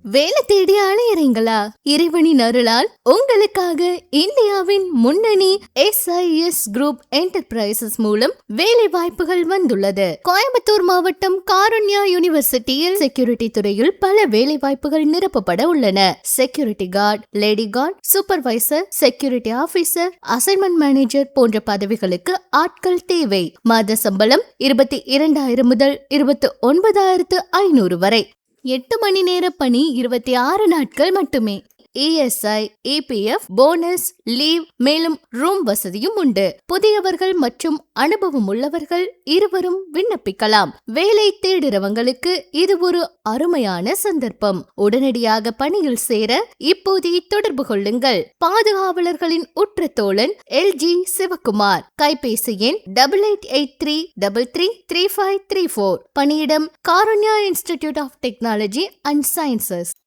வேலை தேடி அலையறீங்களா? இறைவனின் அருளால் உங்களுக்காக இந்தியாவின் முன்னணி SIS குரூப் என்டர்பிரைசஸ் மூலம் வேலை வாய்ப்புகள் வந்துள்ளது. கோயம்புத்தூர் மாவட்டம் காருண்யா யூனிவர்சிட்டியில் செக்யூரிட்டி துறையில் பல வேலை வாய்ப்புகள் நிரப்பப்பட உள்ளன. Security guard, lady card, supervisor, security officer, assignment manager போன்ற பதவிகளுக்கு ஆட்கள் தேவை. மாத சம்பளம் 22,000 முதல் 29,500 வரை. 8 மணி நேர பணி, 26 நாட்கள் மட்டுமே. ESI, EPF, போனஸ், லீவ், மேலும் ரூம் வசதியும் உண்டு. புதியவர்கள் மற்றும் அனுபவம் உள்ளவர்கள் இருவரும் விண்ணப்பிக்கலாம். வேலை தேடுறவங்களுக்கு இது ஒரு அருமையான சந்தர்ப்பம். உடனடியாக பணியில் சேர இப்போதே தொடர்பு கொள்ளுங்கள். பாதுகாவலர்களின் உற்ற தோழன் LG சிவகுமார். கைபேசி எண் 8883333534. பணியிடம் Karunya institute of technology and sciences.